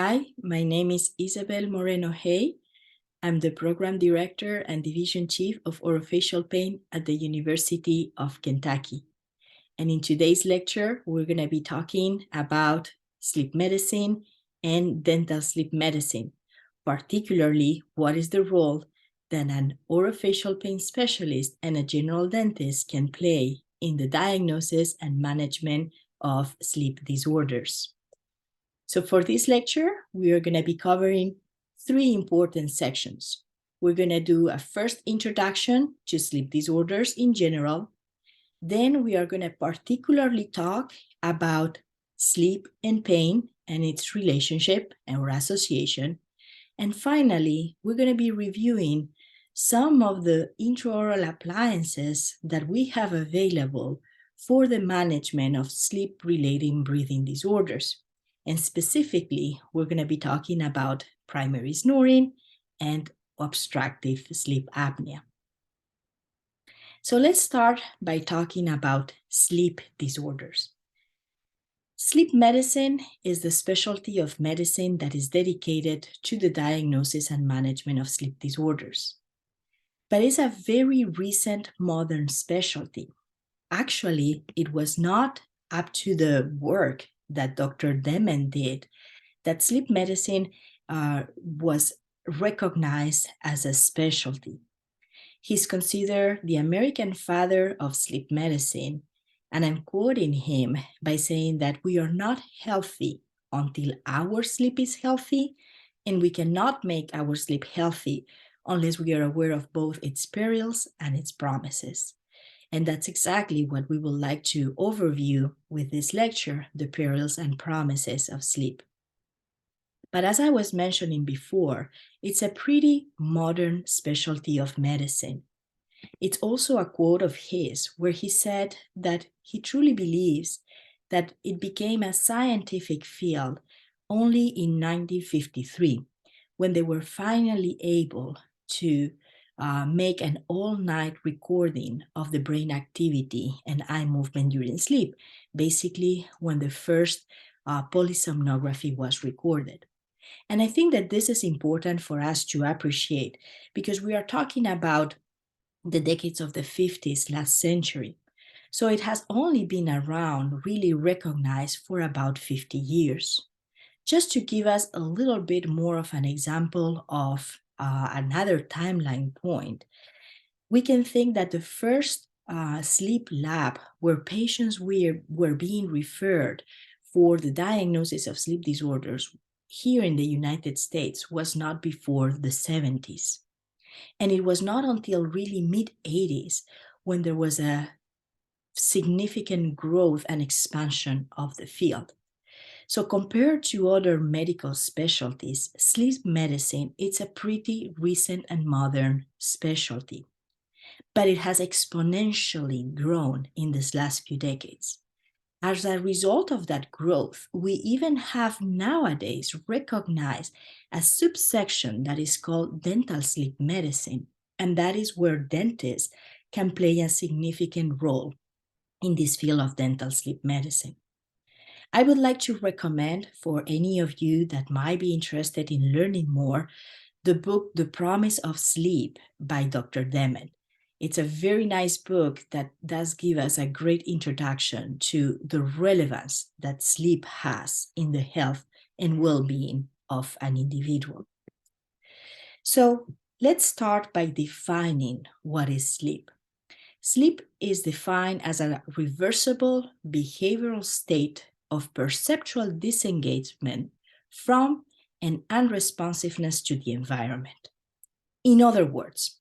Hi, my name is Isabel Moreno Hay. I'm the Program Director and Division Chief of Orofacial Pain at the University of Kentucky. And in today's lecture, we're going to be talking about sleep medicine and dental sleep medicine, particularly what is the role that an orofacial pain specialist and a general dentist can play in the diagnosis and management of sleep disorders. So for this lecture, we are going to be covering three important sections. We're going to do a first introduction to sleep disorders in general. Then we are going to particularly talk about sleep and pain and its relationship or association. And finally, we're going to be reviewing some of the intraoral appliances that we have available for the management of sleep-related breathing disorders. And specifically, we're going to be talking about primary snoring and obstructive sleep apnea. So let's start by talking about sleep disorders. Sleep medicine is the specialty of medicine that is dedicated to the diagnosis and management of sleep disorders. But it's a very recent modern specialty. Actually, it was not up to the work that Dr. Dement did that sleep medicine was recognized as a specialty. He's considered the American father of sleep medicine, and I'm quoting him by saying that we are not healthy until our sleep is healthy, and we cannot make our sleep healthy unless we are aware of both its perils and its promises. And that's exactly what we would like to overview with this lecture, the perils and promises of sleep. But as I was mentioning before, it's a pretty modern specialty of medicine. It's also a quote of his where he said that he truly believes that it became a scientific field only in 1953, when they were finally able to make an all-night recording of the brain activity and eye movement during sleep, basically when the first polysomnography was recorded. And I think that this is important for us to appreciate because we are talking about the decades of the 50s last century. So it has only been around, really recognized for about 50 years. Just to give us a little bit more of an example of another timeline point, we can think that the first sleep lab where patients were being referred for the diagnosis of sleep disorders here in the United States was not before the 70s. And it was not until really mid-80s when there was a significant growth and expansion of the field. So compared to other medical specialties, sleep medicine, it's a pretty recent and modern specialty, but it has exponentially grown in these last few decades. As a result of that growth, we even have nowadays recognized a subsection that is called dental sleep medicine, and that is where dentists can play a significant role in this field of dental sleep medicine. I would like to recommend for any of you that might be interested in learning more, the book, The Promise of Sleep by Dr. Dement. It's a very nice book that does give us a great introduction to the relevance that sleep has in the health and well-being of an individual. So let's start by defining what is sleep. Sleep is defined as a reversible behavioral state of perceptual disengagement from and unresponsiveness to the environment. In other words,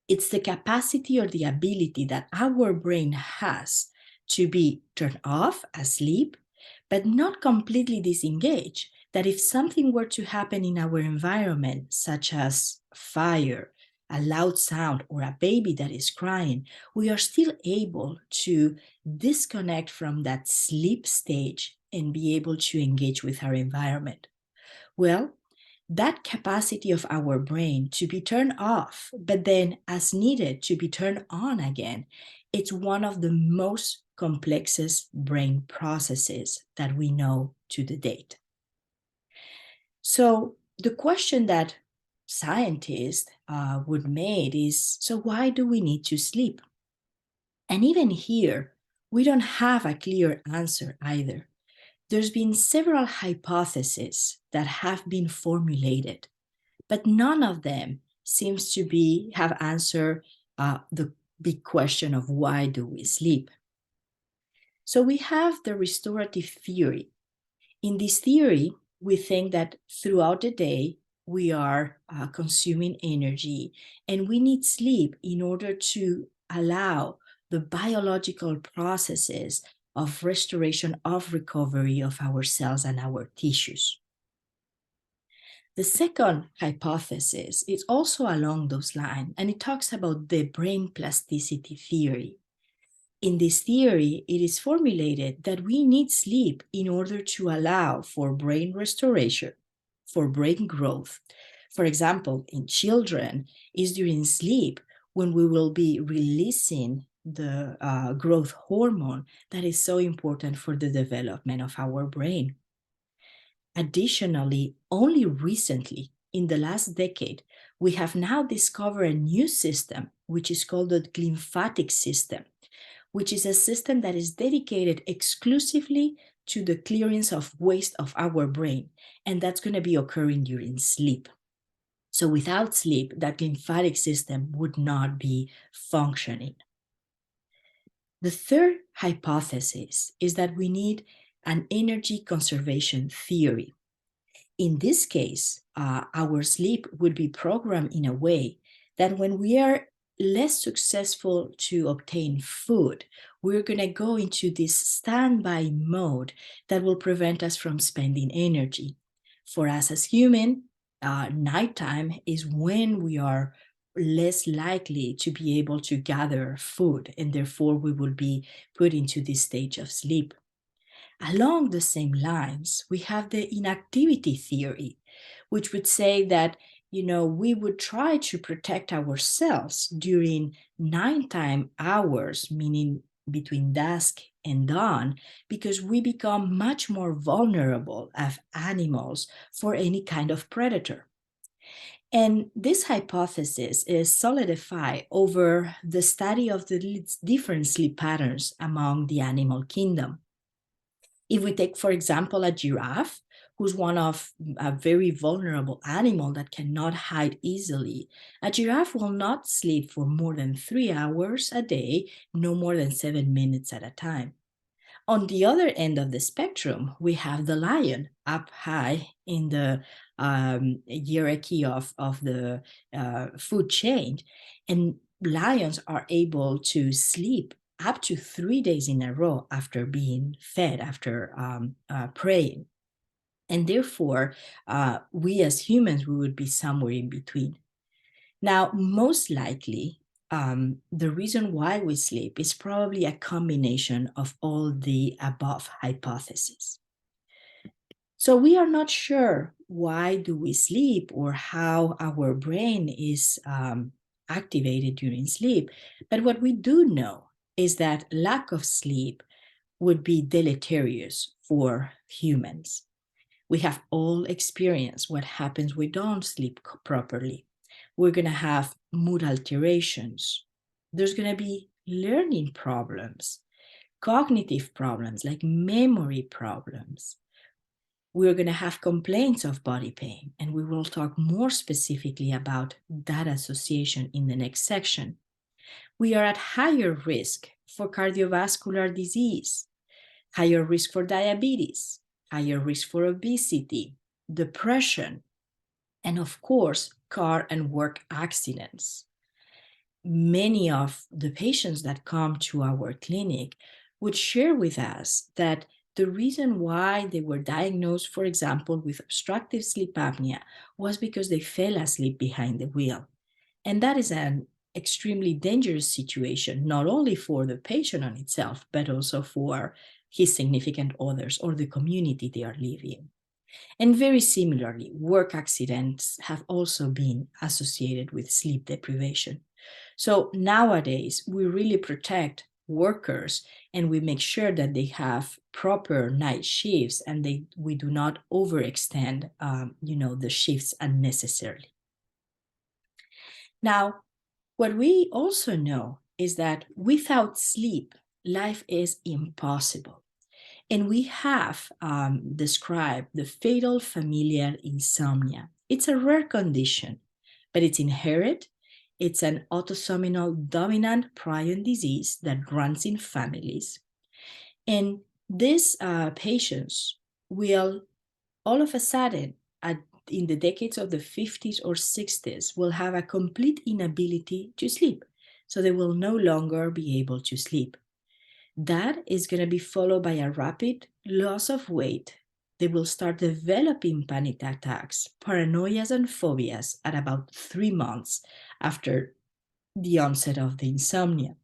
it's the capacity or the ability that our brain has to be turned off, asleep, but not completely disengaged, that if something were to happen in our environment, such as fire, a loud sound, or a baby that is crying, we are still able to disconnect from that sleep stage and be able to engage with our environment. Well, that capacity of our brain to be turned off, but then as needed to be turned on again, it's one of the most complexest brain processes that we know to the date. So the question that scientists would make is, so why do we need to sleep? And even here, we don't have a clear answer either. There's been several hypotheses that have been formulated, but none of them seems to have answered the big question of why do we sleep? So we have the restorative theory. In this theory, we think that throughout the day, we are consuming energy and we need sleep in order to allow the biological processes of restoration, of recovery of our cells and our tissues. The second hypothesis is also along those lines, and it talks about the brain plasticity theory. In this theory, it is formulated that we need sleep in order to allow for brain restoration, for brain growth. For example, in children, is during sleep when we will be releasing the growth hormone that is so important for the development of our brain. Additionally, only recently, in the last decade, we have now discovered a new system, which is called the glymphatic system, which is a system that is dedicated exclusively to the clearance of waste of our brain. And that's going to be occurring during sleep. So without sleep, that lymphatic system would not be functioning. The third hypothesis is that we need an energy conservation theory. In this case, our sleep would be programmed in a way that when we are less successful to obtain food, we're going to go into this standby mode that will prevent us from spending energy. For us as human, nighttime is when we are less likely to be able to gather food, and therefore we will be put into this stage of sleep. Along the same lines, we have the inactivity theory, which would say that, we would try to protect ourselves during nighttime hours, meaning between dusk and dawn, because we become much more vulnerable as animals for any kind of predator. And this hypothesis is solidified over the study of the different sleep patterns among the animal kingdom. If we take, for example, a giraffe, who's one of a very vulnerable animal that cannot hide easily, a giraffe will not sleep for more than 3 hours a day, no more than 7 minutes at a time. On the other end of the spectrum, we have the lion up high in the hierarchy of the food chain. And lions are able to sleep up to 3 days in a row after being fed, after preying. And therefore, we as humans, we would be somewhere in between. Now, most likely, the reason why we sleep is probably a combination of all the above hypotheses. So we are not sure why do we sleep or how our brain is activated during sleep. But what we do know is that lack of sleep would be deleterious for humans. We have all experienced what happens when we don't sleep properly. We're going to have mood alterations. There's going to be learning problems, cognitive problems like memory problems. We're going to have complaints of body pain, and we will talk more specifically about that association in the next section. We are at higher risk for cardiovascular disease, higher risk for diabetes, higher risk for obesity, depression, and of course, car and work accidents. Many of the patients that come to our clinic would share with us that the reason why they were diagnosed, for example, with obstructive sleep apnea was because they fell asleep behind the wheel. And that is an extremely dangerous situation, not only for the patient on itself, but also for his significant others or the community they are living. And very similarly, work accidents have also been associated with sleep deprivation. So nowadays, we really protect workers, and we make sure that they have proper night shifts and we do not overextend, the shifts unnecessarily. Now, what we also know is that without sleep, life is impossible. And we have described the fatal familial insomnia. It's a rare condition, but it's inherited. It's an autosomal dominant prion disease that runs in families. And these patients will all of a sudden, in the decades of the 50s or 60s, will have a complete inability to sleep. So they will no longer be able to sleep. That is going to be followed by a rapid loss of weight. They will start developing panic attacks, paranoias, and phobias at about 3 months after the onset of the insomnia.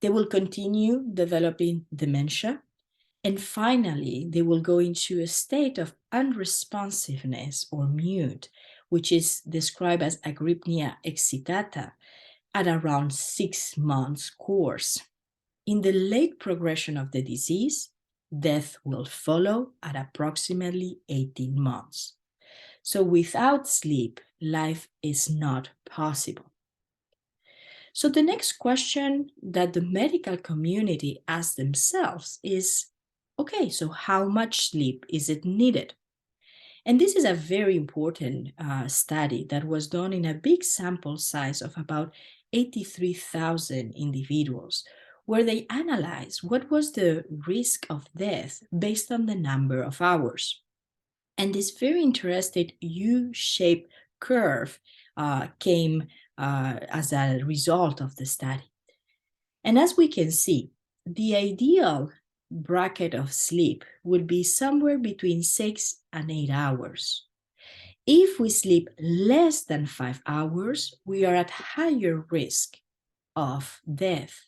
They will continue developing dementia. And finally, they will go into a state of unresponsiveness or mute, which is described as agrypnia excitata at around 6 months course. In the late progression of the disease, death will follow at approximately 18 months. So without sleep, life is not possible. So the next question that the medical community asks themselves is, okay, so how much sleep is it needed? And this is a very important study that was done in a big sample size of about 83,000 individuals, where they analyzed what was the risk of death based on the number of hours. And this very interesting U-shaped curve came as a result of the study. And as we can see, the ideal bracket of sleep would be somewhere between 6 and 8 hours. If we sleep less than 5 hours, we are at higher risk of death.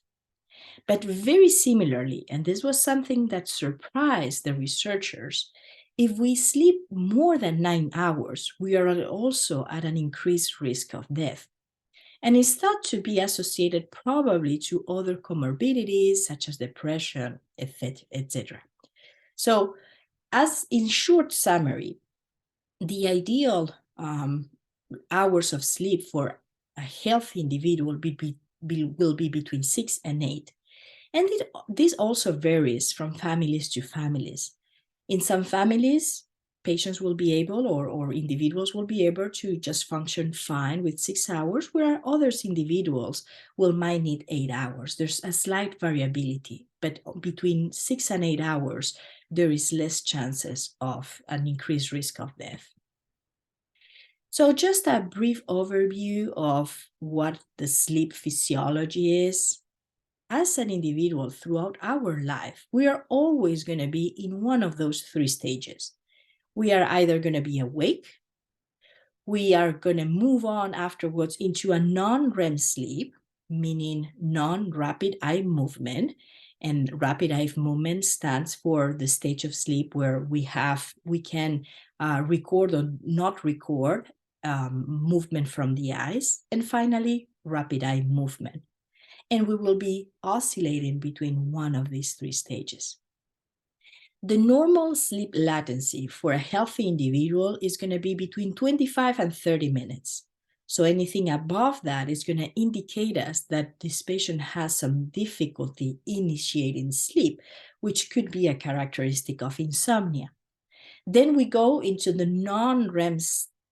But very similarly, and this was something that surprised the researchers, if we sleep more than 9 hours, we are also at an increased risk of death. And is thought to be associated probably to other comorbidities such as depression, etc. So, as in short summary, the ideal hours of sleep for a healthy individual will be between 6 and 8. And this also varies from families to families. In some families, patients will be able or individuals will be able to just function fine with 6 hours, where others individuals might need 8 hours. There's a slight variability, but between 6 and 8 hours, there is less chances of an increased risk of death. So just a brief overview of what the sleep physiology is. As an individual throughout our life, we are always going to be in one of those 3 stages. We are either going to be awake, we are going to move on afterwards into a non-REM sleep, meaning non-rapid eye movement. And rapid eye movement stands for the stage of sleep where we can record or not record movement from the eyes. And finally, rapid eye movement. And we will be oscillating between one of these 3 stages. The normal sleep latency for a healthy individual is going to be between 25 and 30 minutes. So anything above that is going to indicate us that this patient has some difficulty initiating sleep, which could be a characteristic of insomnia. Then we go into the non-REM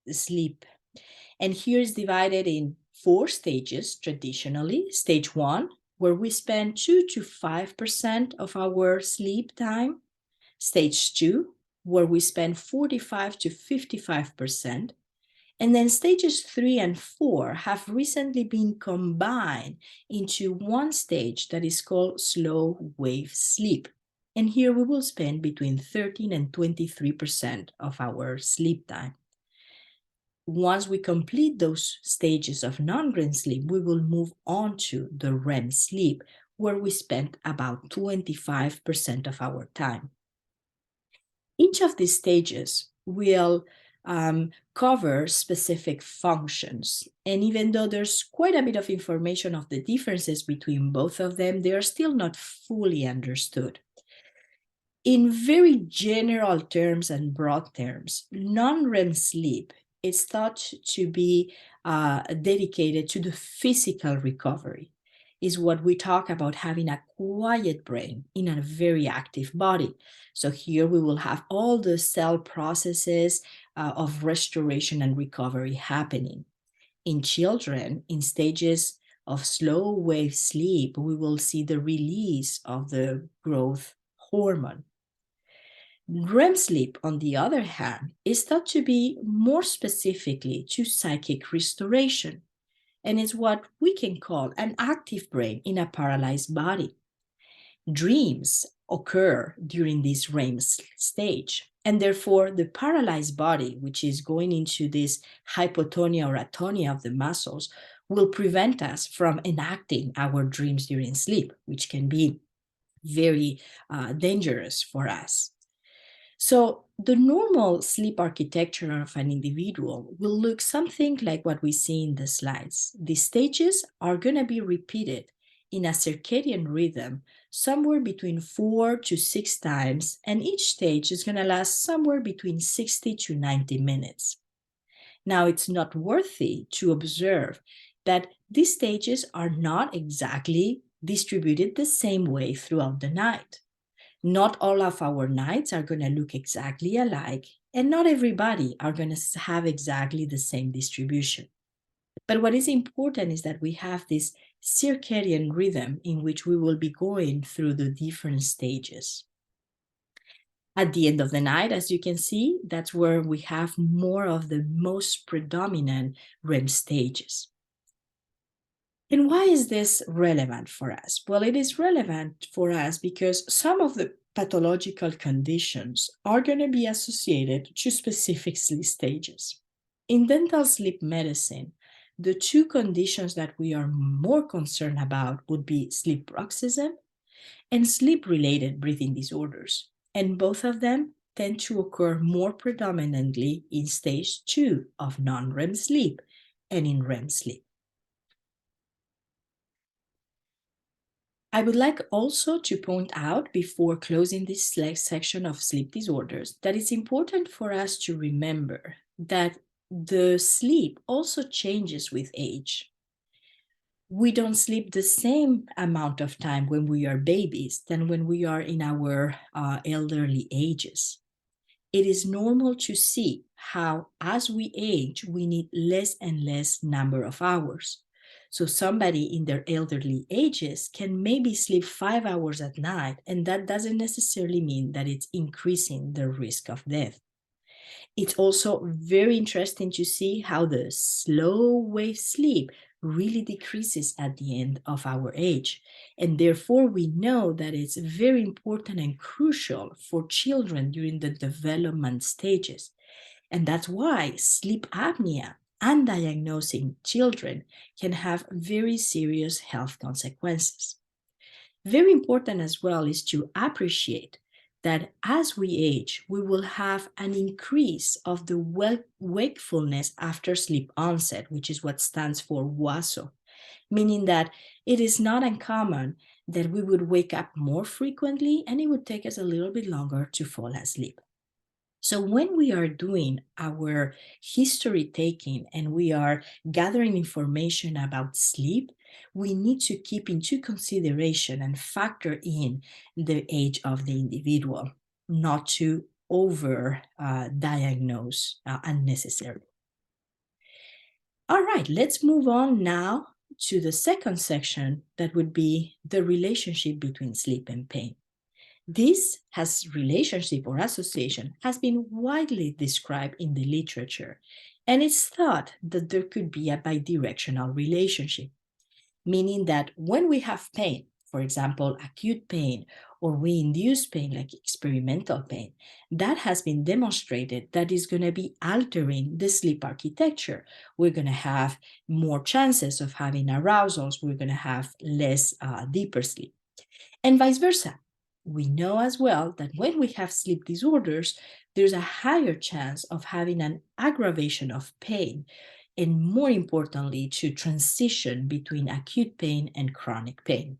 sleep. And here is divided in 4 stages traditionally. Stage 1, where we spend 2 to 5% of our sleep time. Stage 2, where we spend 45 to 55%. And then stages 3 and 4 have recently been combined into one stage that is called slow wave sleep. And here we will spend between 13 and 23% of our sleep time. Once we complete those stages of non-REM sleep, we will move on to the REM sleep, where we spend about 25% of our time. Each of these stages will cover specific functions. And even though there's quite a bit of information of the differences between both of them, they are still not fully understood. In very general terms and broad terms, non-REM sleep is thought to be dedicated to the physical recovery. Is what we talk about having a quiet brain in a very active body. So here we will have all the cell processes of restoration and recovery happening. In children, in stages of slow wave sleep, we will see the release of the growth hormone. REM sleep, on the other hand, is thought to be more specifically to psychic restoration, and is what we can call an active brain in a paralyzed body. Dreams occur during this REM stage, and therefore the paralyzed body, which is going into this hypotonia or atonia of the muscles, will prevent us from enacting our dreams during sleep, which can be very dangerous for us. So the normal sleep architecture of an individual will look something like what we see in the slides. The stages are going to be repeated in a circadian rhythm somewhere between 4 to 6 times, and each stage is going to last somewhere between 60 to 90 minutes. Now, it's noteworthy to observe that these stages are not exactly distributed the same way throughout the night. Not all of our nights are going to look exactly alike, and not everybody are going to have exactly the same distribution. But what is important is that we have this circadian rhythm in which we will be going through the different stages. At the end of the night, as you can see, that's where we have more of the most predominant REM stages. And why is this relevant for us? Well, it is relevant for us because some of the pathological conditions are going to be associated to specific sleep stages. In dental sleep medicine, the two conditions that we are more concerned about would be sleep bruxism and sleep-related breathing disorders. And both of them tend to occur more predominantly in stage 2 of non-REM sleep and in REM sleep. I would like also to point out, before closing this section of sleep disorders, that it's important for us to remember that the sleep also changes with age. We don't sleep the same amount of time when we are babies than when we are in our elderly ages. It is normal to see how, as we age, we need less and less number of hours. So somebody in their elderly ages can maybe sleep 5 hours at night, and that doesn't necessarily mean that it's increasing the risk of death. It's also very interesting to see how the slow wave sleep really decreases at the end of our age. And therefore, we know that it's very important and crucial for children during the development stages. And that's why sleep apnea and diagnosing children can have very serious health consequences. Very important as well is to appreciate that as we age, we will have an increase of the wakefulness after sleep onset, which is what stands for WASO, meaning that it is not uncommon that we would wake up more frequently and it would take us a little bit longer to fall asleep. So when we are doing our history taking and we are gathering information about sleep, we need to keep into consideration and factor in the age of the individual, not to over diagnose unnecessarily. All right, let's move on now to the second section that would be the relationship between sleep and pain. This relationship or association has been widely described in the literature, and it's thought that there could be a bidirectional relationship, meaning that when we have pain, for example, acute pain, or we induce pain like experimental pain, that has been demonstrated that is going to be altering the sleep architecture. We're going to have more chances of having arousals. We're going to have less deeper sleep, and vice versa. we know as well that when we have sleep disorders, there's a higher chance of having an aggravation of pain, and more importantly, to transition between acute pain and chronic pain.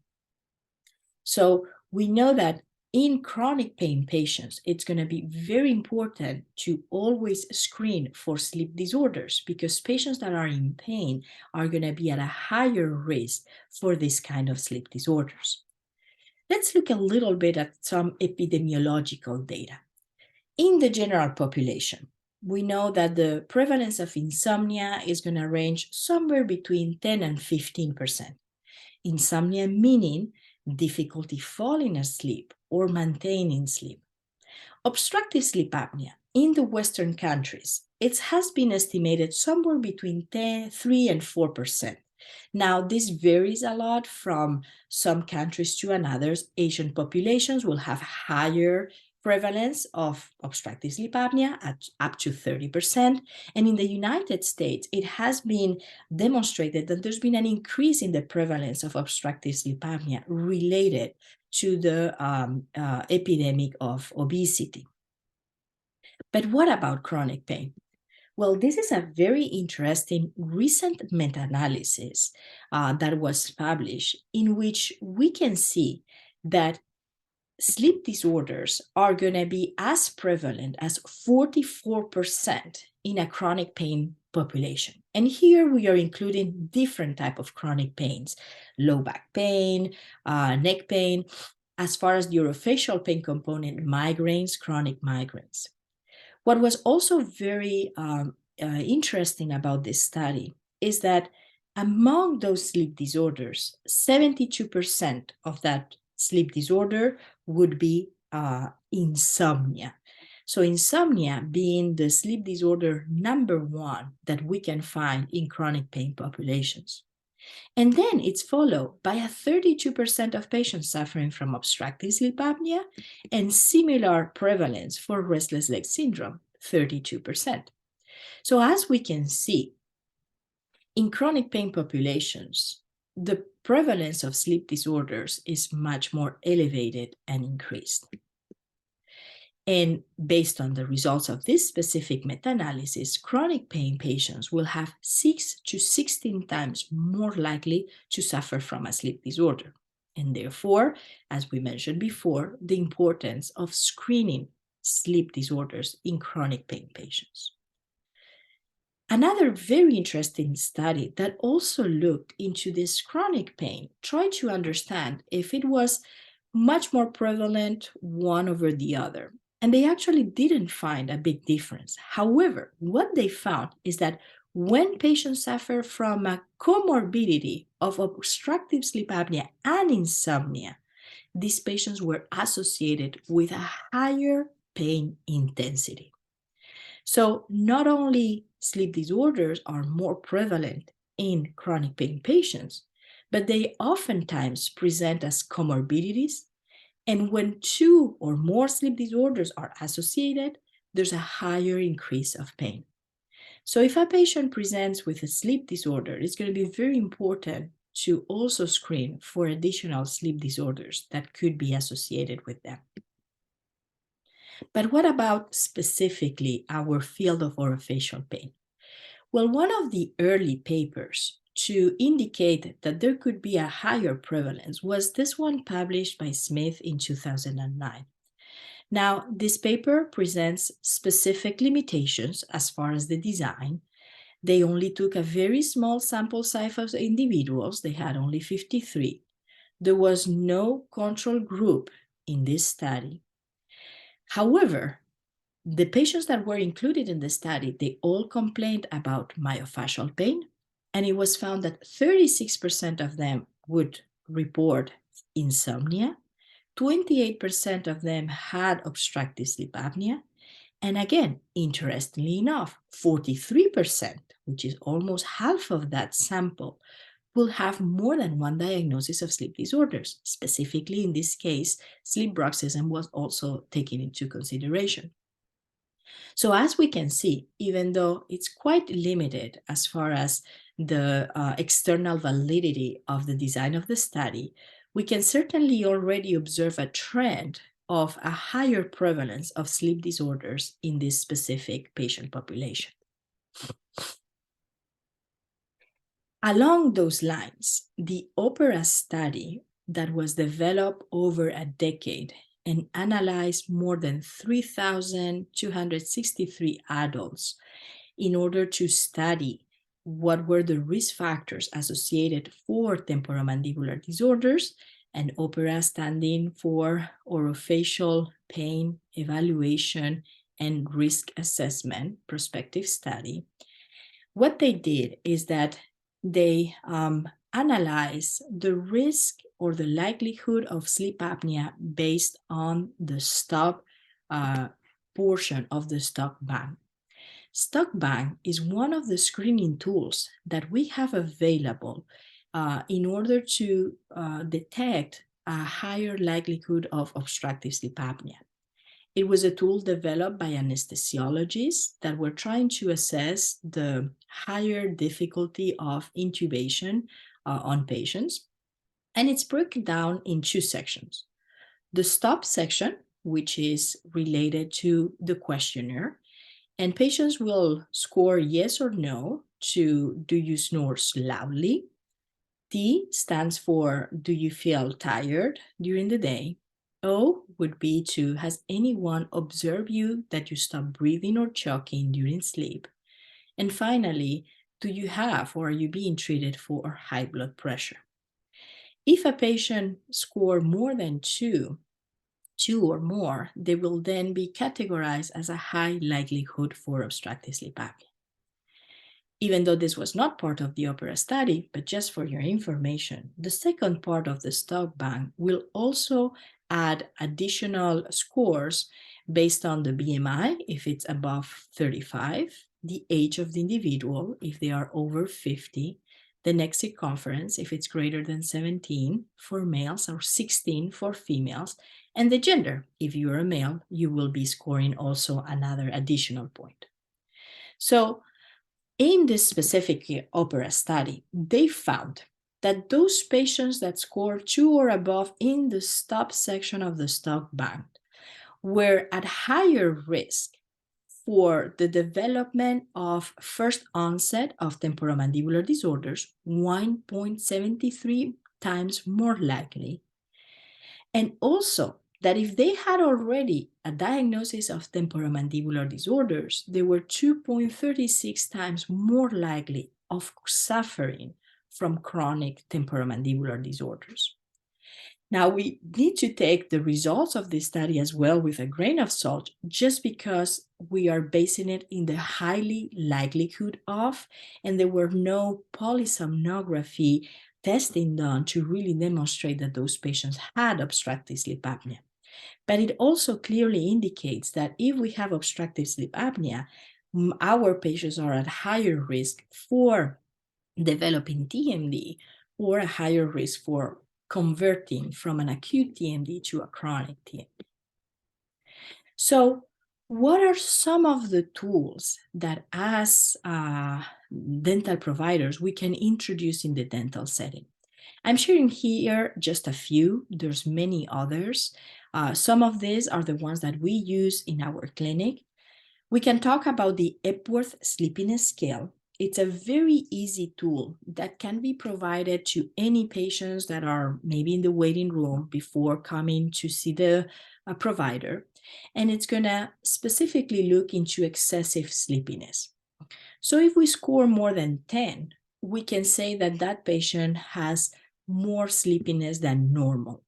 So we know that in chronic pain patients, it's going to be very important to always screen for sleep disorders, because patients that are in pain are going to be at a higher risk for this kind of sleep disorders. Let's look a little bit at some epidemiological data. In the general population, we know that the prevalence of insomnia is going to range somewhere between 10 and 15%. Insomnia meaning difficulty falling asleep or maintaining sleep. Obstructive sleep apnea in the Western countries, it has been estimated somewhere between 3 and 4%. Now, this varies a lot from some countries to others. Asian populations will have higher prevalence of obstructive sleep apnea at up to 30%. And in the United States, it has been demonstrated that there's been an increase in the prevalence of obstructive sleep apnea related to the epidemic of obesity. But what about chronic pain? Well, this is a very interesting recent meta-analysis that was published, in which we can see that sleep disorders are going to be as prevalent as 44% in a chronic pain population. And here we are including different types of chronic pains: low back pain, neck pain, as far as the orofacial pain component, migraines, chronic migraines. What was also very interesting about this study is that among those sleep disorders, 72% of that sleep disorder would be insomnia. So insomnia being the sleep disorder number one that we can find in chronic pain populations. And then it's followed by a 32% of patients suffering from obstructive sleep apnea, and similar prevalence for restless leg syndrome, 32%. So as we can see, in chronic pain populations, the prevalence of sleep disorders is much more elevated and increased. And based on the results of this specific meta-analysis, chronic pain patients will have 6 to 16 times more likely to suffer from a sleep disorder. And therefore, as we mentioned before, the importance of screening sleep disorders in chronic pain patients. Another very interesting study that also looked into this chronic pain tried to understand if it was much more prevalent one over the other. And they actually didn't find a big difference. However, what they found is that when patients suffer from a comorbidity of obstructive sleep apnea and insomnia, these patients were associated with a higher pain intensity. So not only sleep disorders are more prevalent in chronic pain patients, but they oftentimes present as comorbidities. And when 2 or more sleep disorders are associated, there's a higher increase of pain. So if a patient presents with a sleep disorder, it's going to be very important to also screen for additional sleep disorders that could be associated with them. But what about specifically our field of orofacial pain? Well, one of the early papers to indicate that there could be a higher prevalence was this one published by Smith in 2009. Now, this paper presents specific limitations as far as the design. They only took a very small sample size of individuals. They had only 53. There was no control group in this study. However, the patients that were included in the study, they all complained about myofascial pain, and it was found that 36% of them would report insomnia, 28% of them had obstructive sleep apnea, and again, interestingly enough, 43%, which is almost half of that sample, will have more than one diagnosis of sleep disorders. Specifically, in this case, sleep bruxism was also taken into consideration. So as we can see, even though it's quite limited as far as the external validity of the design of the study, we can certainly already observe a trend of a higher prevalence of sleep disorders in this specific patient population. Along those lines, the OPERA study that was developed over a decade and analyzed more than 3,263 adults in order to study what were the risk factors associated for temporomandibular disorders, and OPERA standing for Orofacial Pain Evaluation and Risk Assessment Prospective Study. What they did is that they analyzed the risk or the likelihood of sleep apnea based on the stop portion of the stop band. Stop band is one of the screening tools that we have available in order to detect a higher likelihood of obstructive sleep apnea. It was a tool developed by anesthesiologists that were trying to assess the higher difficulty of intubation on patients. And it's broken down in two sections. The stop section, which is related to the questionnaire, and patients will score yes or no to do you snore loudly? T stands for do you feel tired during the day? O would be to has anyone observed you that you stop breathing or choking during sleep? And finally, do you have or are you being treated for high blood pressure? If a patient scored more than two or more, they will then be categorized as a high likelihood for obstructive sleep apnea. Even though this was not part of the OPERA study, but just for your information, the second part of the stop bank will also add additional scores based on the BMI, if it's above 35, the age of the individual, if they are over 50, the neck circumference, if it's greater than 17 for males or 16 for females, and the gender. If you're a male, you will be scoring also another additional point. So in this specific OPERA study, they found that those patients that scored 2 or above in the stop section of the stop band were at higher risk for the development of first onset of temporomandibular disorders, 1.73 times more likely, and also that if they had already a diagnosis of temporomandibular disorders, they were 2.36 times more likely of suffering from chronic temporomandibular disorders. Now, we need to take the results of this study as well with a grain of salt, just because we are basing it in the highly likelihood of, and there were no polysomnography testing done to really demonstrate that those patients had obstructive sleep apnea. But it also clearly indicates that if we have obstructive sleep apnea, our patients are at higher risk for developing TMD or a higher risk for converting from an acute TMD to a chronic TMD. So what are some of the tools that as dental providers we can introduce in the dental setting? I'm sharing here just a few. There's many others. Some of these are the ones that we use in our clinic. We can talk about the Epworth Sleepiness Scale. It's a very easy tool that can be provided to any patients that are maybe in the waiting room before coming to see the provider. And it's going to specifically look into excessive sleepiness. So if we score more than 10, we can say that that patient has more sleepiness than normal.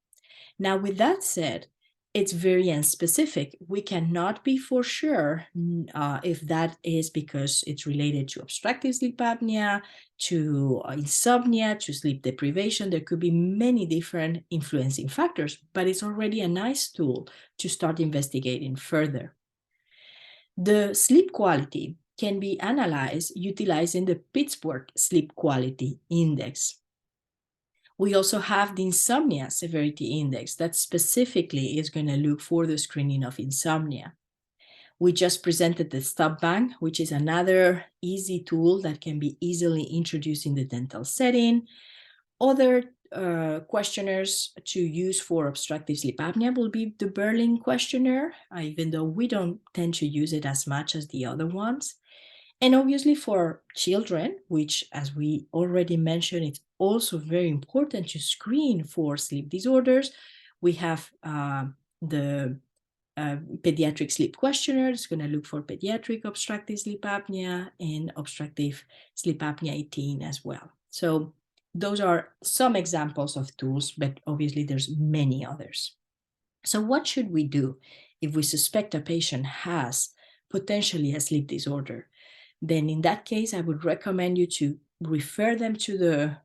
Now, with that said, it's very unspecific. We cannot be for sure if that is because it's related to obstructive sleep apnea, to insomnia, to sleep deprivation. There could be many different influencing factors, but it's already a nice tool to start investigating further. The sleep quality can be analyzed utilizing the Pittsburgh Sleep Quality Index. We also have the Insomnia Severity Index that specifically is going to look for the screening of insomnia. We just presented the Stop Bank, which is another easy tool that can be easily introduced in the dental setting. Other questionnaires to use for obstructive sleep apnea will be the Berlin questionnaire, even though we don't tend to use it as much as the other ones. And obviously for children, which as we already mentioned, it's also very important to screen for sleep disorders. We have the pediatric sleep questionnaire. It's going to look for pediatric obstructive sleep apnea and obstructive sleep apnea 18 as well. So those are some examples of tools, but obviously there's many others. So what should we do if we suspect a patient has potentially a sleep disorder? Then in that case, I would recommend you to refer them to the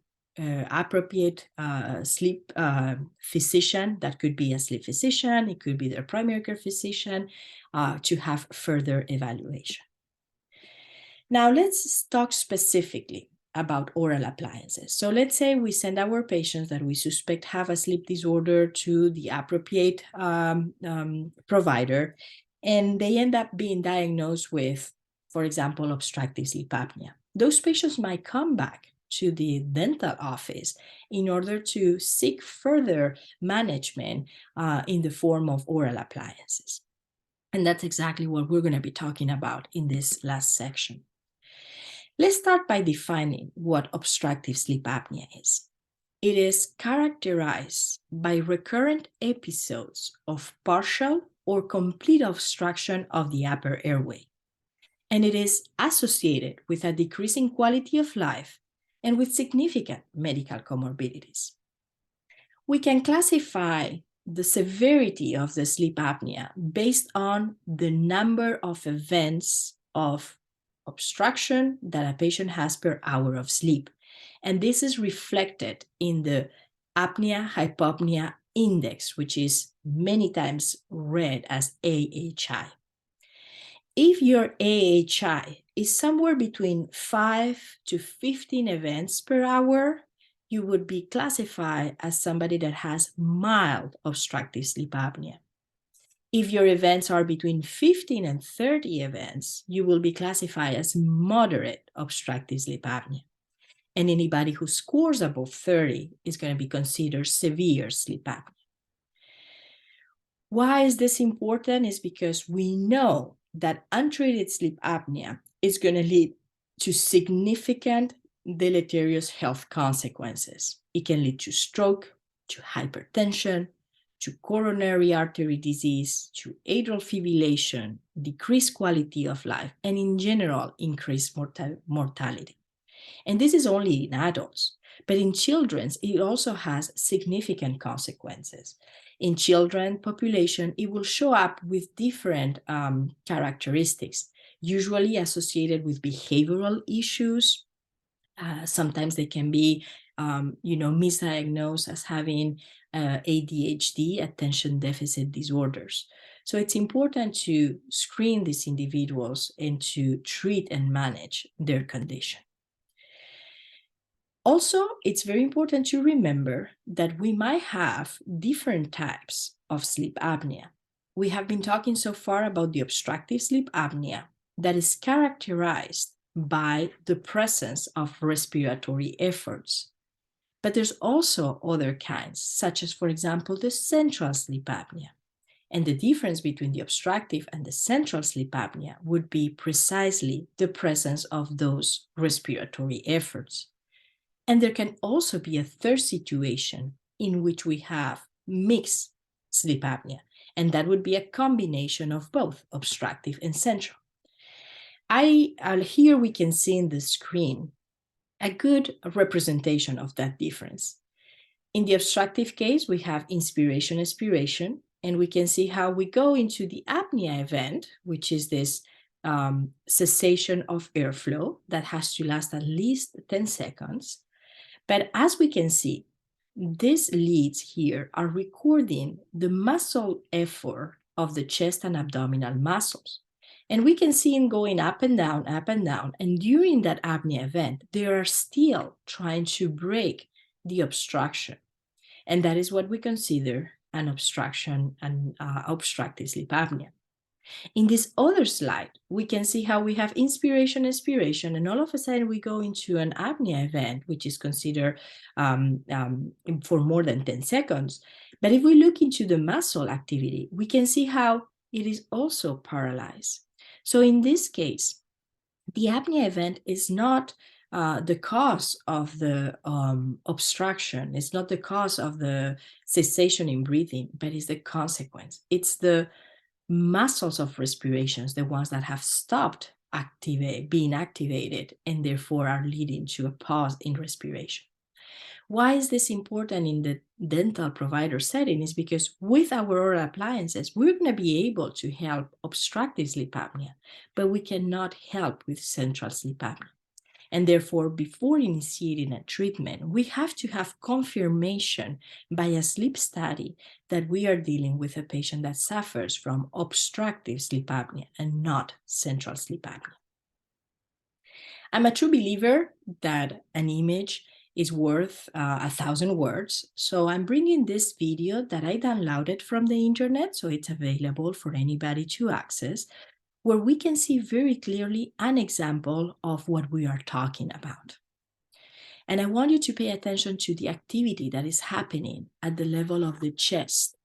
appropriate sleep physician. That could be a sleep physician, it could be their primary care physician, to have further evaluation. Now let's talk specifically about oral appliances. So let's say we send our patients that we suspect have a sleep disorder to the appropriate provider, and they end up being diagnosed with, for example, obstructive sleep apnea. Those patients might come back to the dental office in order to seek further management in the form of oral appliances. And that's exactly what we're going to be talking about in this last section. Let's start by defining what obstructive sleep apnea is. It is characterized by recurrent episodes of partial or complete obstruction of the upper airway, and it is associated with a decreasing quality of life and with significant medical comorbidities. We can classify the severity of the sleep apnea based on the number of events of obstruction that a patient has per hour of sleep. And this is reflected in the apnea-hypopnea index, which is many times read as AHI. If your AHI is somewhere between 5 to 15 events per hour, you would be classified as somebody that has mild obstructive sleep apnea. If your events are between 15 and 30 events, you will be classified as moderate obstructive sleep apnea. And anybody who scores above 30 is going to be considered severe sleep apnea. Why is this important? Is because we know that untreated sleep apnea is going to lead to significant deleterious health consequences. It can lead to stroke, to hypertension, to coronary artery disease, to atrial fibrillation, decreased quality of life, and in general, increased mortality. And this is only in adults, but in children, it also has significant consequences. In children population, it will show up with different characteristics, usually associated with behavioral issues. Sometimes they can be, misdiagnosed as having ADHD, attention deficit disorders. So it's important to screen these individuals and to treat and manage their condition. Also, it's very important to remember that we might have different types of sleep apnea. We have been talking so far about the obstructive sleep apnea that is characterized by the presence of respiratory efforts. But there's also other kinds, such as, for example, the central sleep apnea. And the difference between the obstructive and the central sleep apnea would be precisely the presence of those respiratory efforts. And there can also be a third situation in which we have mixed sleep apnea, and that would be a combination of both obstructive and central. Here we can see in the screen a good representation of that difference. In the obstructive case, we have inspiration, expiration, and we can see how we go into the apnea event, which is this cessation of airflow that has to last at least 10 seconds. But as we can see, these leads here are recording the muscle effort of the chest and abdominal muscles. And we can see them going up and down, and during that apnea event, they are still trying to break the obstruction. And that is what we consider an obstruction and obstructive sleep apnea. In this other slide, we can see how we have inspiration, expiration, and all of a sudden we go into an apnea event, which is considered for more than 10 seconds. But if we look into the muscle activity, we can see how it is also paralyzed. So in this case, the apnea event is not the cause of the obstruction. It's not the cause of the cessation in breathing, but it's the consequence. It's the muscles of respirations, the ones that have stopped being activated and therefore are leading to a pause in respiration. Why is this important in the dental provider setting? Is because with our oral appliances, we're going to be able to help obstructive sleep apnea, but we cannot help with central sleep apnea. And therefore, before initiating a treatment, we have to have confirmation by a sleep study that we are dealing with a patient that suffers from obstructive sleep apnea and not central sleep apnea. I'm a true believer that an image is worth 1,000 words. So I'm bringing this video that I downloaded from the internet, so it's available for anybody to access, where we can see very clearly an example of what we are talking about. And I want you to pay attention to the activity that is happening at the level of the chest.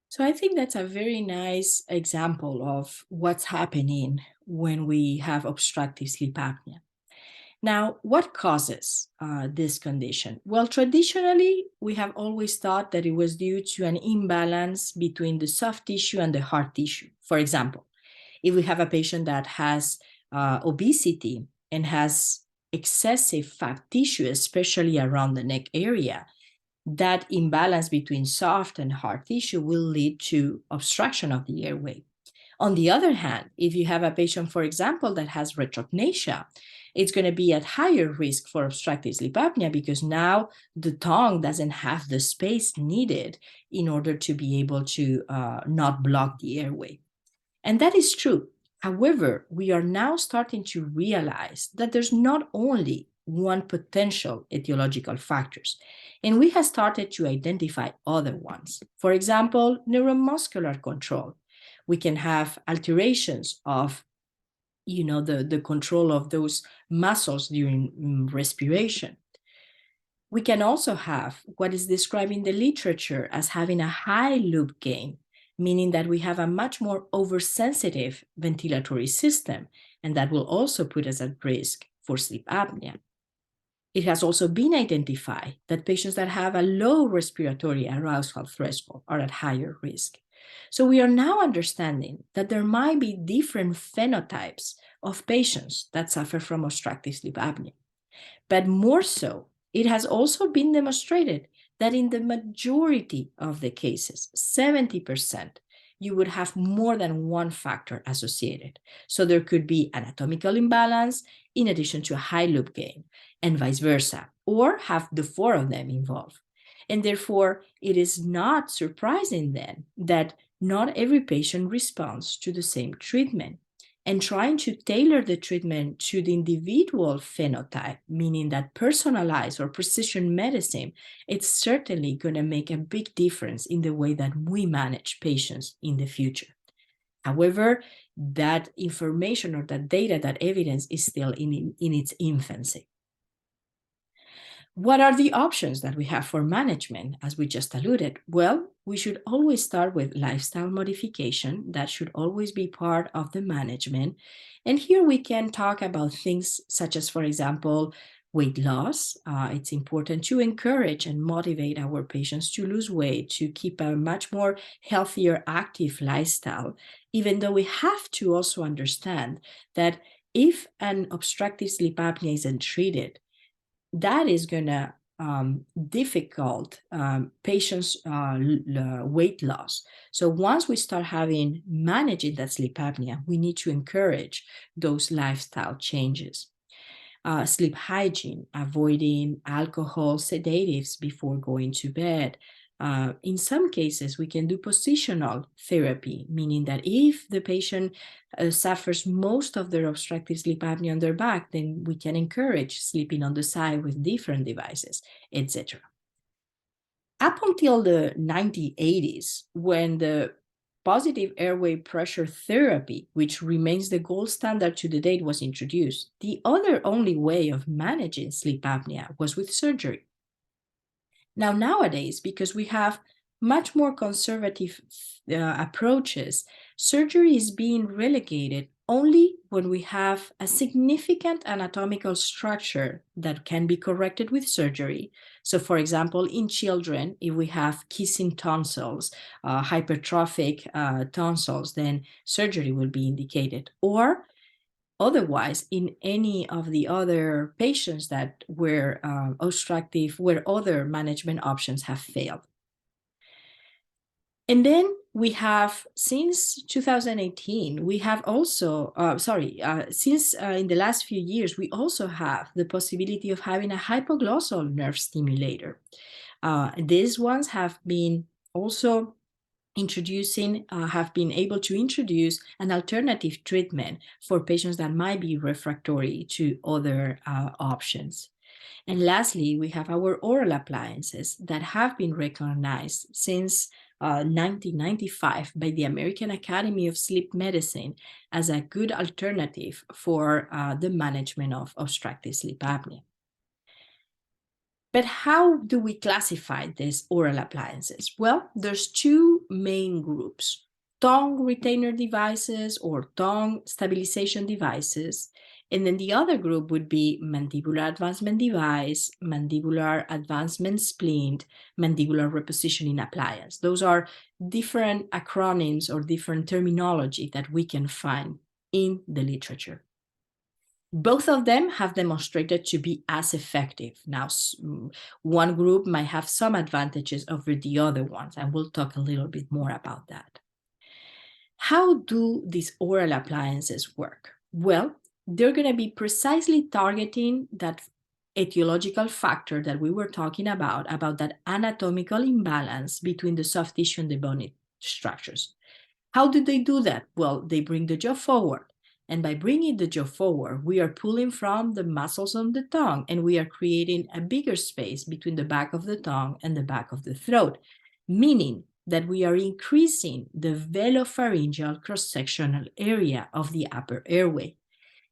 So I think that's a very nice example of what's happening when we have obstructive sleep apnea. Now, what causes this condition? Well, traditionally, we have always thought that it was due to an imbalance between the soft tissue and the hard tissue. For example, if we have a patient that has obesity and has excessive fat tissue, especially around the neck area, that imbalance between soft and hard tissue will lead to obstruction of the airway. On the other hand, if you have a patient, for example, that has retrognathia, it's going to be at higher risk for obstructive sleep apnea because now the tongue doesn't have the space needed in order to be able to not block the airway. And that is true. However, we are now starting to realize that there's not only one potential etiological factors, and we have started to identify other ones. For example, neuromuscular control. We can have alterations of the control of those muscles during respiration. We can also have what is described in the literature as having a high loop gain, meaning that we have a much more oversensitive ventilatory system, and that will also put us at risk for sleep apnea. It has also been identified that patients that have a low respiratory arousal threshold are at higher risk. So we are now understanding that there might be different phenotypes of patients that suffer from obstructive sleep apnea. But more so, it has also been demonstrated that in the majority of the cases, 70%, you would have more than one factor associated. So there could be anatomical imbalance in addition to a high loop gain, and vice versa, or have the four of them involved. And therefore, it is not surprising then that not every patient responds to the same treatment. And trying to tailor the treatment to the individual phenotype, meaning that personalized or precision medicine, it's certainly going to make a big difference in the way that we manage patients in the future. However, that information or that data, that evidence is still in its infancy. What are the options that we have for management, as we just alluded? Well, we should always start with lifestyle modification. That should always be part of the management. And here we can talk about things such as, for example, weight loss. It's important to encourage and motivate our patients to lose weight, to keep a much more healthier, active lifestyle, even though we have to also understand that if an obstructive sleep apnea isn't treated, that is going to difficult patients' weight loss. So once we start managing that sleep apnea, we need to encourage those lifestyle changes. Sleep hygiene, avoiding alcohol, sedatives before going to bed. In some cases, we can do positional therapy, meaning that if the patient suffers most of their obstructive sleep apnea on their back, then we can encourage sleeping on the side with different devices, etc. Up until the 1980s, when the positive airway pressure therapy, which remains the gold standard to the date, was introduced, the other only way of managing sleep apnea was with surgery. Now, nowadays, because we have much more conservative approaches, surgery is being relegated only when we have a significant anatomical structure that can be corrected with surgery. So, for example, in children, if we have kissing tonsils, hypertrophic tonsils, then surgery will be indicated. Or otherwise, in any of the other patients that were obstructive, where other management options have failed. And then we have, since 2018, we have also, since in the last few years, we also have the possibility of having a hypoglossal nerve stimulator. These ones have been also have been able to introduce an alternative treatment for patients that might be refractory to other options. And lastly, we have our oral appliances that have been recognized since 1995 by the American Academy of Sleep Medicine as a good alternative for the management of obstructive sleep apnea. But how do we classify these oral appliances? Well, there's two main groups: tongue retainer devices or tongue stabilization devices. And then the other group would be mandibular advancement device, mandibular advancement splint, mandibular repositioning appliance. Those are different acronyms or different terminology that we can find in the literature. Both of them have demonstrated to be as effective. Now, one group might have some advantages over the other ones, and we'll talk a little bit more about that. How do these oral appliances work? Well, they're going to be precisely targeting that etiological factor that we were talking about that anatomical imbalance between the soft tissue and the bony structures. How do they do that? Well, they bring the jaw forward. And by bringing the jaw forward, we are pulling from the muscles on the tongue, and we are creating a bigger space between the back of the tongue and the back of the throat, meaning that we are increasing the velopharyngeal cross-sectional area of the upper airway.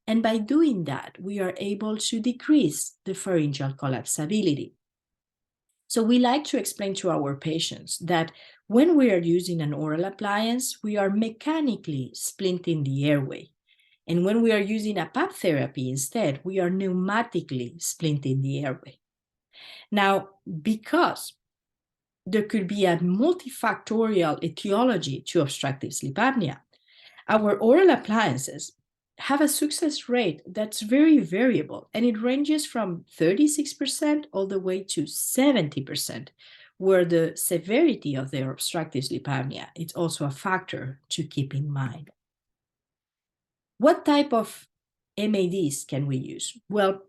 And by doing that, we are able to decrease the pharyngeal collapsibility. So we like to explain to our patients that when we are using an oral appliance, we are mechanically splinting the airway. And when we are using a PAP therapy instead, we are pneumatically splinting the airway. Now, because there could be a multifactorial etiology to obstructive sleep apnea, our oral appliances have a success rate that's very variable, and it ranges from 36% all the way to 70%, where the severity of their obstructive sleep apnea is also a factor to keep in mind. What type of MADs can we use? Well,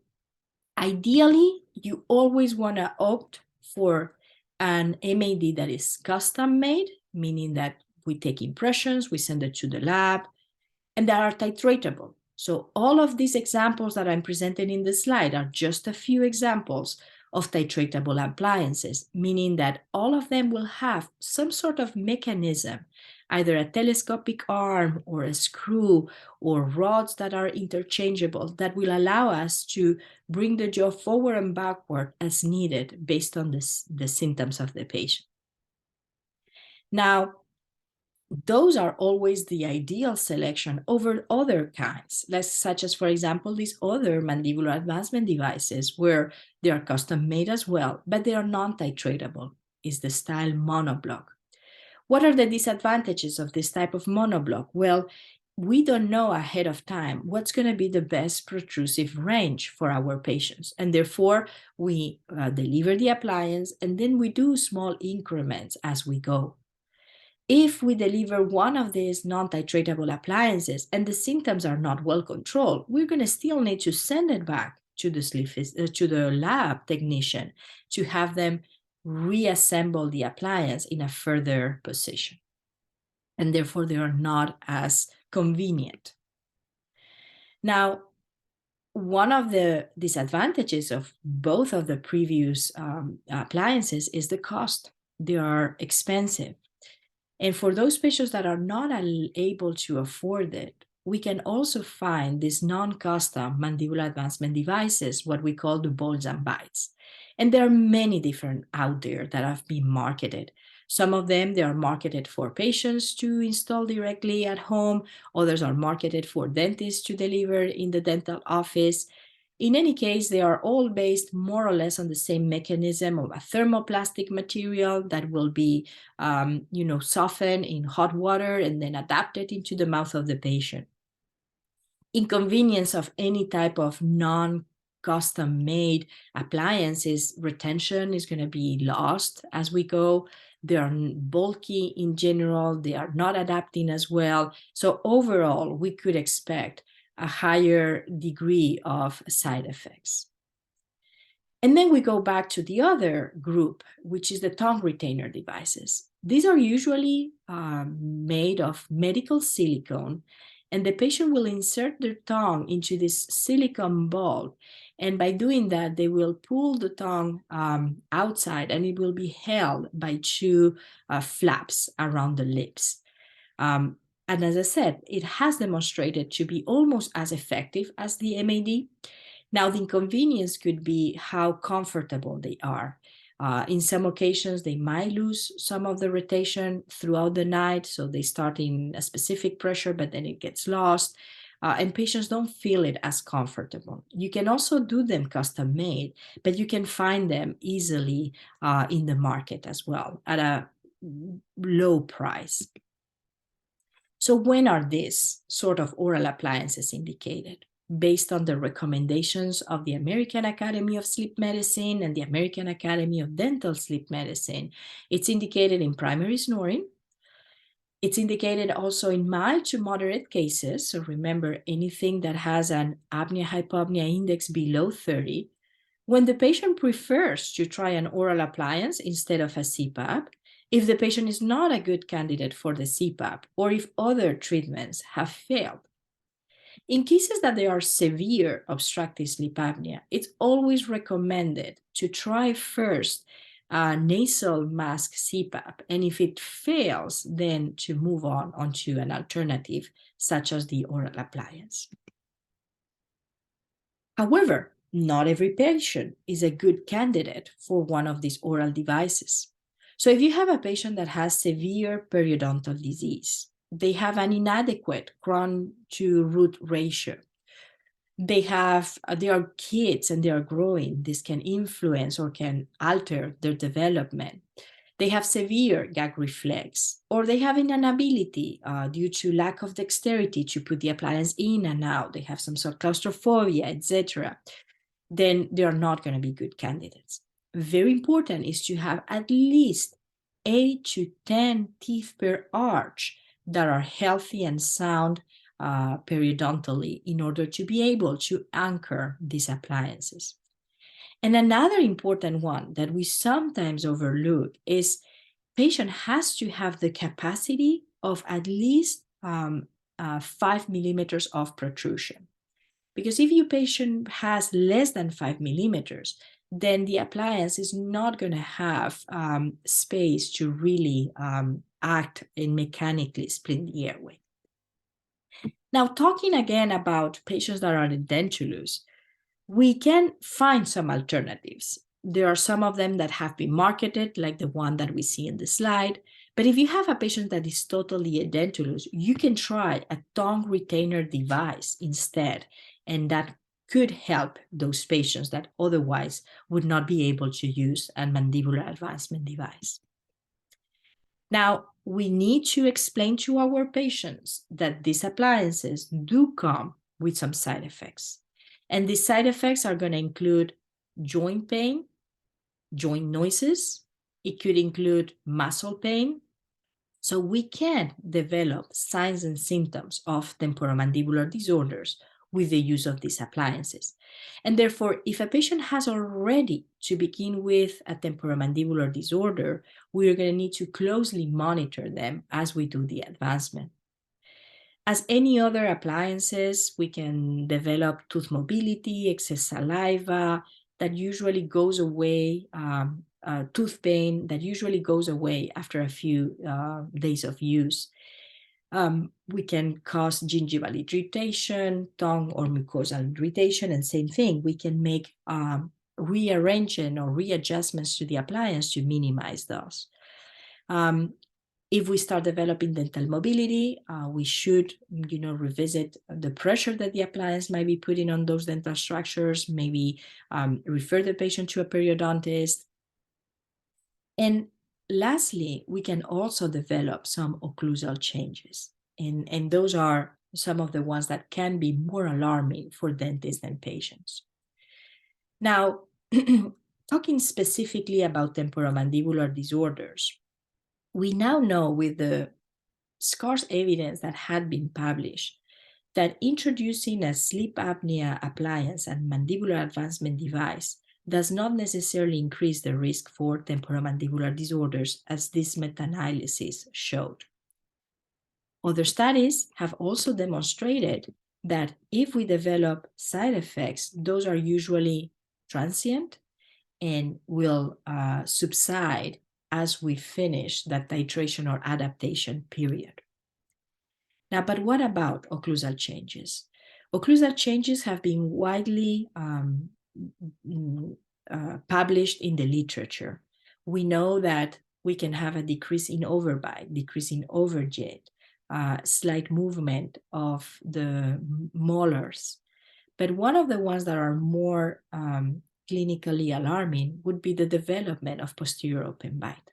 ideally, you always want to opt for an MAD that is custom made, meaning that we take impressions, we send it to the lab, and that are titratable. So all of these examples that I'm presenting in the slide are just a few examples of titratable appliances, meaning that all of them will have some sort of mechanism either a telescopic arm or a screw or rods that are interchangeable that will allow us to bring the jaw forward and backward as needed based on the symptoms of the patient. Now, those are always the ideal selection over other kinds, such as, for example, these other mandibular advancement devices where they are custom made as well, but they are non-titratable, is the style monoblock. What are the disadvantages of this type of monoblock? Well, we don't know ahead of time what's going to be the best protrusive range for our patients. And therefore, we deliver the appliance and then we do small increments as we go. If we deliver one of these non-titratable appliances and the symptoms are not well controlled, we're going to still need to send it back to the lab technician to have them reassemble the appliance in a further position. And therefore, they are not as convenient. Now, one of the disadvantages of both of the previous appliances is the cost. They are expensive. And for those patients that are not able to afford it, we can also find these non-custom mandibular advancement devices, what we call the balls and bites. And there are many different out there that have been marketed. Some of them, they are marketed for patients to install directly at home. Others are marketed for dentists to deliver in the dental office. In any case, they are all based more or less on the same mechanism of a thermoplastic material that will be, softened in hot water and then adapted into the mouth of the patient. Inconvenience of any type of non-custom made appliances, retention is going to be lost as we go. They are bulky in general. They are not adapting as well. So overall, we could expect a higher degree of side effects. And then we go back to the other group, which is the tongue retainer devices. These are usually made of medical silicone, and the patient will insert their tongue into this silicone ball. And by doing that, they will pull the tongue outside, and it will be held by two flaps around the lips. And as I said, it has demonstrated to be almost as effective as the MAD. Now, the inconvenience could be how comfortable they are. In some occasions, they might lose some of the rotation throughout the night, so they start in a specific pressure, but then it gets lost, and patients don't feel it as comfortable. You can also do them custom made, but you can find them easily in the market as well at a low price. So when are these sort of oral appliances indicated? Based on the recommendations of the American Academy of Sleep Medicine and the American Academy of Dental Sleep Medicine, it's indicated in primary snoring. It's indicated also in mild to moderate cases. So remember, anything that has an apnea-hypopnea index below 30. When the patient prefers to try an oral appliance instead of a CPAP, if the patient is not a good candidate for the CPAP, or if other treatments have failed. In cases that there are severe obstructive sleep apnea, it's always recommended to try first a nasal mask CPAP, and if it fails, then to move on onto an alternative, such as the oral appliance. However, not every patient is a good candidate for one of these oral devices. So if you have a patient that has severe periodontal disease, they have an inadequate crown to root ratio, they are kids and they are growing, this can influence or can alter their development. They have severe gag reflex, or they have an inability due to lack of dexterity to put the appliance in and out. They have some sort of claustrophobia, etc. Then they are not going to be good candidates. Very important is to have at least 8 to 10 teeth per arch that are healthy and sound periodontally in order to be able to anchor these appliances. And another important one that we sometimes overlook is patient has to have the capacity of at least 5 millimeters of protrusion. Because if your patient has less than 5 millimeters, then the appliance is not going to have space to really act and mechanically split the airway. Now, talking again about patients that are edentulous, we can find some alternatives. There are some of them that have been marketed, like the one that we see in the slide. But if you have a patient that is totally edentulous, you can try a tongue retainer device instead, and that could help those patients that otherwise would not be able to use a mandibular advancement device. Now, we need to explain to our patients that these appliances do come with some side effects. And these side effects are going to include joint pain, joint noises. It could include muscle pain. So we can develop signs and symptoms of temporomandibular disorders with the use of these appliances. And therefore, if a patient has already to begin with a temporomandibular disorder, we are going to need to closely monitor them as we do the advancement. As any other appliances, we can develop tooth mobility, excess saliva that usually goes away, tooth pain that usually goes away after a few days of use. We can cause gingival irritation, tongue or mucosal irritation, and same thing, we can make rearrangement or readjustments to the appliance to minimize those. If we start developing dental mobility, we should, revisit the pressure that the appliance might be putting on those dental structures, maybe refer the patient to a periodontist. And lastly, we can also develop some occlusal changes. And those are some of the ones that can be more alarming for dentists and patients. Now, talking specifically about temporomandibular disorders, we now know with the scarce evidence that had been published that introducing a sleep apnea appliance and mandibular advancement device does not necessarily increase the risk for temporomandibular disorders, as this meta-analysis showed. Other studies have also demonstrated that if we develop side effects, those are usually transient and will subside as we finish that titration or adaptation period. Now, but what about occlusal changes? Occlusal changes have been widely published in the literature. We know that we can have a decrease in overbite, decrease in overjet, slight movement of the molars. But one of the ones that are more clinically alarming would be the development of posterior open bite.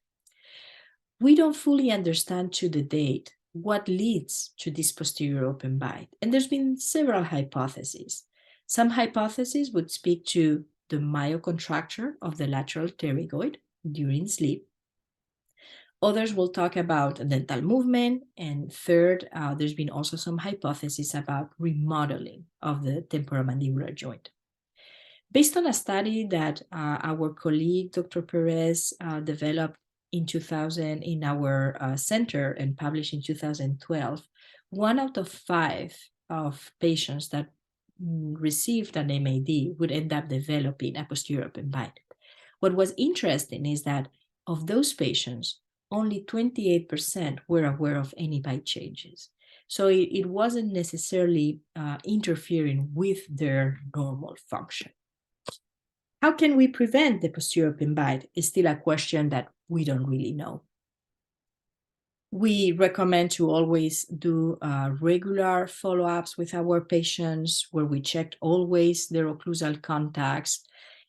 We don't fully understand to the date what leads to this posterior open bite, and there's been several hypotheses. Some hypotheses would speak to the myocontracture of the lateral pterygoid during sleep. Others will talk about dental movement, and third, there's been also some hypotheses about remodeling of the temporomandibular joint. Based on a study that our colleague, Dr. Perez, developed in 2000 in our center and published in 2012, 1 out of 5 of patients that received an MAD would end up developing a posterior open bite. What was interesting is that of those patients, only 28% were aware of any bite changes. So it wasn't necessarily interfering with their normal function. How can we prevent the posterior open bite is still a question that we don't really know. We recommend to always do regular follow-ups with our patients where we check always their occlusal contacts.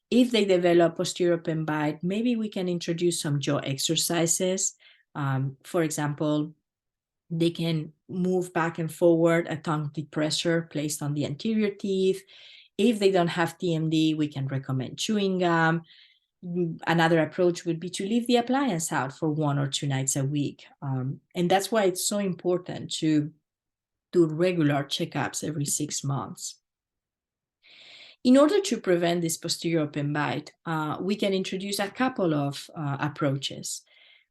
If they develop posterior open bite, maybe we can introduce some jaw exercises. For example, they can move back and forward a tongue depressor placed on the anterior teeth. If they don't have TMD, we can recommend chewing gum. Another approach would be to leave the appliance out for 1 or 2 nights a week. And that's why it's so important to do regular checkups every 6 months. In order to prevent this posterior open bite, we can introduce a couple of approaches.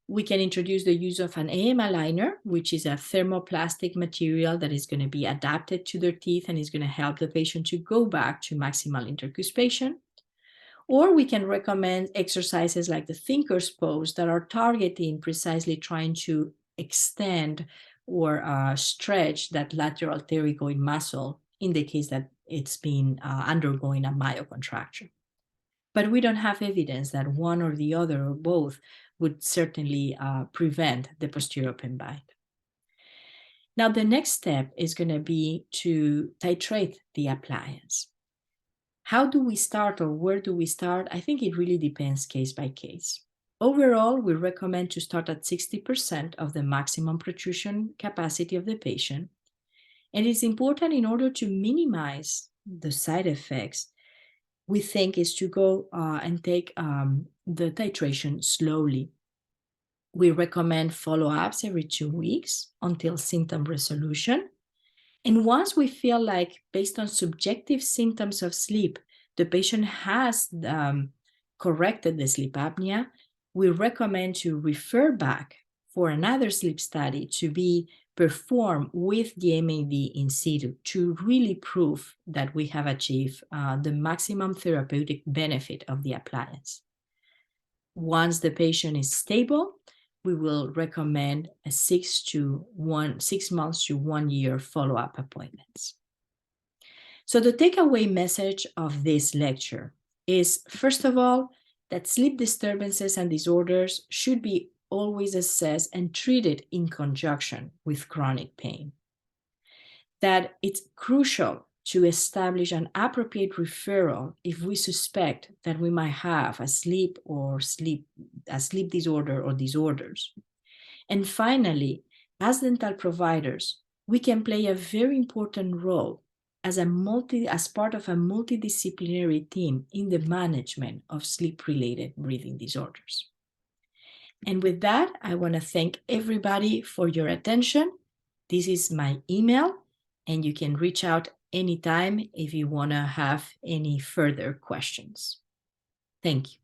We can introduce the use of an AM aligner, which is a thermoplastic material that is going to be adapted to their teeth and is going to help the patient to go back to maximal intercuspation. Or we can recommend exercises like the thinker's pose that are targeting precisely trying to extend or stretch that lateral pterygoid muscle in the case that it's been undergoing a myocontraction. But we don't have evidence that one or the other or both would certainly prevent the posterior open bind. Now, the next step is going to be to titrate the appliance. How do we start or where do we start? I think it really depends case by case. Overall, we recommend to start at 60% of the maximum protrusion capacity of the patient. And it's important in order to minimize the side effects, we think is to go and take the titration slowly. We recommend follow-ups every 2 weeks until symptom resolution. And once we feel like, based on subjective symptoms of sleep, the patient has corrected the sleep apnea, we recommend to refer back for another sleep study to be performed with the MAD in situ to really prove that we have achieved the maximum therapeutic benefit of the appliance. Once the patient is stable, we will recommend a 6 months to 1 year follow-up appointments. So the takeaway message of this lecture is, first of all, that sleep disturbances and disorders should be always assessed and treated in conjunction with chronic pain. That it's crucial to establish an appropriate referral if we suspect that we might have a sleep disorder or disorders. And finally, as dental providers, we can play a very important role as part of a multidisciplinary team in the management of sleep-related breathing disorders. And with that, I want to thank everybody for your attention. This is my email, and you can reach out anytime if you want to have any further questions. Thank you.